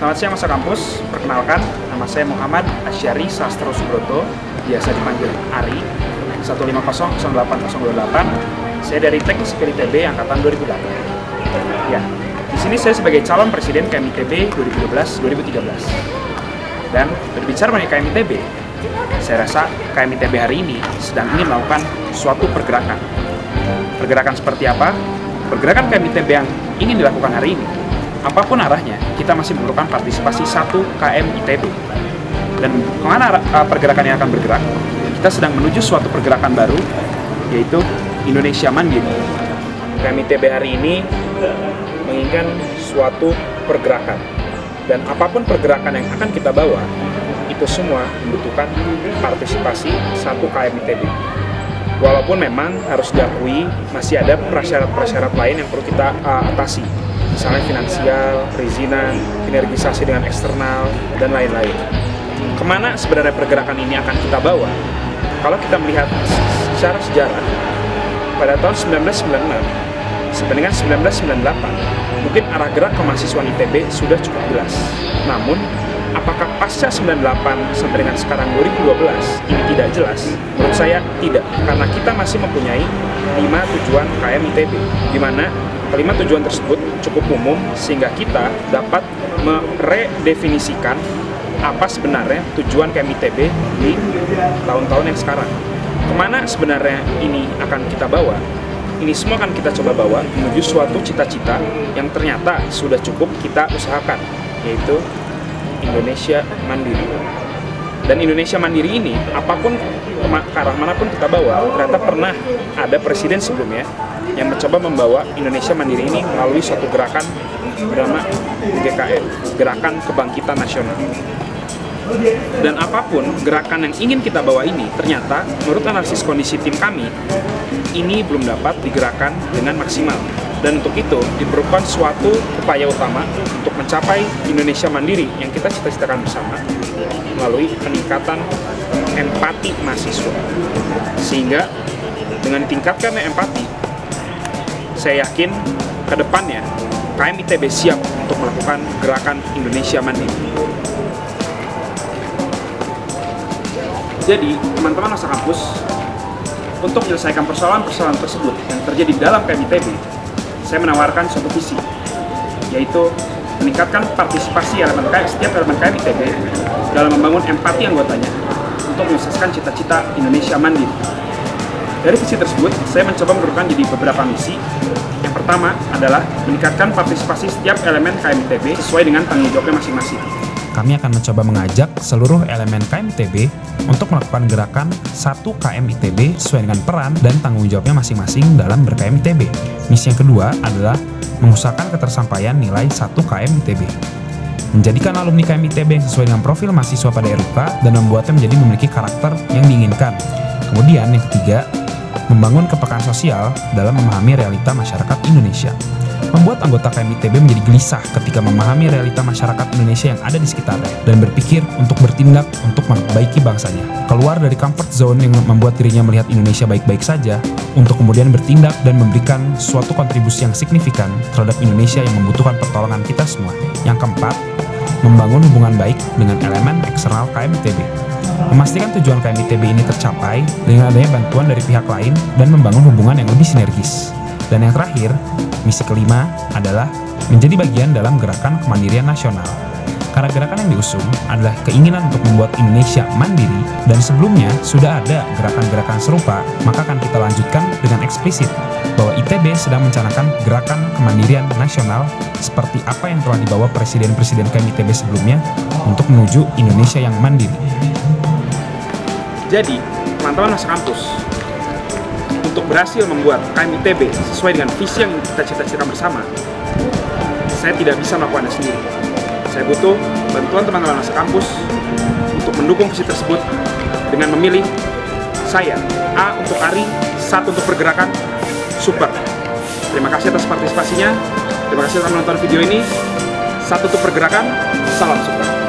Selamat siang masa kampus, perkenalkan nama saya Muhammad Asyari Sastro Subroto, biasa dipanggil Ari, 1500808. Saya dari Teknik Sipil ITB angkatan 2008. Ya, di sini saya sebagai calon presiden KMITB 2012-2013. Dan berbicara mengenai KMITB, saya rasa KMITB hari ini sedang ingin melakukan suatu pergerakan. Pergerakan seperti apa? Pergerakan KMITB yang ingin dilakukan hari ini, apapun arahnya, kita masih memerlukan partisipasi 1 KMITB. Dan kemana pergerakan yang akan bergerak? Kita sedang menuju suatu pergerakan baru, yaitu Indonesia Mandiri. KMITB hari ini menginginkan suatu pergerakan. Dan apapun pergerakan yang akan kita bawa, itu semua membutuhkan partisipasi 1 KMITB. Walaupun memang harus diakui masih ada prasyarat-prasyarat lain yang perlu kita atasi. Misalnya finansial, perizinan, sinergisasi dengan eksternal, dan lain-lain. Kemana sebenarnya pergerakan ini akan kita bawa? Kalau kita melihat secara sejarah, pada tahun 1996 sampai dengan 1998, mungkin arah gerak kemahasiswaan ITB sudah cukup jelas. Namun, apakah pasca 98 sampai dengan sekarang 2012 ini tidak jelas? Menurut saya tidak, karena kita masih mempunyai 5 tujuan KMITB, di mana kelima tujuan tersebut cukup umum sehingga kita dapat meredefinisikan apa sebenarnya tujuan KMITB di tahun-tahun yang sekarang. Kemana sebenarnya ini akan kita bawa? Ini semua akan kita coba bawa menuju suatu cita-cita yang ternyata sudah cukup kita usahakan, yaitu Indonesia Mandiri. Dan Indonesia Mandiri ini, apapun ke arah manapun kita bawa, ternyata pernah ada presiden sebelumnya yang mencoba membawa Indonesia Mandiri ini melalui suatu gerakan bernama GKN, Gerakan Kebangkitan Nasional. Dan apapun gerakan yang ingin kita bawa ini, ternyata menurut analisis kondisi tim kami, ini belum dapat digerakkan dengan maksimal. Dan untuk itu diperlukan suatu upaya utama untuk mencapai Indonesia Mandiri yang kita cita-citakan bersama melalui peningkatan empati mahasiswa. Sehingga dengan tingkatkannya empati, saya yakin ke depannya KMITB siap untuk melakukan gerakan Indonesia Mandiri. Jadi, teman-teman masa kampus, untuk menyelesaikan persoalan-persoalan tersebut yang terjadi dalam KMITB, saya menawarkan suatu visi, yaitu meningkatkan partisipasi setiap elemen KMITB dalam membangun empati anggotanya untuk menyelesaikan cita-cita Indonesia Mandiri. Dari visi tersebut, saya mencoba menurunkan jadi beberapa misi. Yang pertama adalah meningkatkan partisipasi setiap elemen KMITB sesuai dengan tanggung jawabnya masing-masing. Kami akan mencoba mengajak seluruh elemen KMITB untuk melakukan gerakan 1 KMITB sesuai dengan peran dan tanggung jawabnya masing-masing dalam ber-KMITB. Misi yang kedua adalah mengusahakan ketersampaian nilai 1 KMITB. Menjadikan alumni KMITB yang sesuai dengan profil mahasiswa pada RUK dan membuatnya menjadi memiliki karakter yang diinginkan. Kemudian yang ketiga, membangun kepekaan sosial dalam memahami realita masyarakat Indonesia. Membuat anggota KMITB menjadi gelisah ketika memahami realita masyarakat Indonesia yang ada di sekitarnya dan berpikir untuk bertindak untuk memperbaiki bangsanya. Keluar dari comfort zone yang membuat dirinya melihat Indonesia baik-baik saja, untuk kemudian bertindak dan memberikan suatu kontribusi yang signifikan terhadap Indonesia yang membutuhkan pertolongan kita semua. Yang keempat, membangun hubungan baik dengan elemen eksternal KMITB. Memastikan tujuan KMITB ini tercapai dengan adanya bantuan dari pihak lain dan membangun hubungan yang lebih sinergis. Dan yang terakhir, misi kelima adalah menjadi bagian dalam gerakan kemandirian nasional. Karena gerakan yang diusung adalah keinginan untuk membuat Indonesia mandiri, dan sebelumnya sudah ada gerakan-gerakan serupa, maka akan kita lanjutkan dengan eksplisit bahwa ITB sedang mencanangkan gerakan kemandirian nasional seperti apa yang telah dibawa presiden-presiden KMITB sebelumnya untuk menuju Indonesia yang mandiri. Jadi, teman-teman masa kampus, untuk berhasil membuat KMITB sesuai dengan visi yang kita cita-citakan bersama, saya tidak bisa melakukannya sendiri. Saya butuh bantuan teman-teman masa kampus untuk mendukung visi tersebut dengan memilih saya, A untuk Ari, 1 untuk pergerakan, super. Terima kasih atas partisipasinya, terima kasih telah menonton video ini, 1 untuk pergerakan, salam super.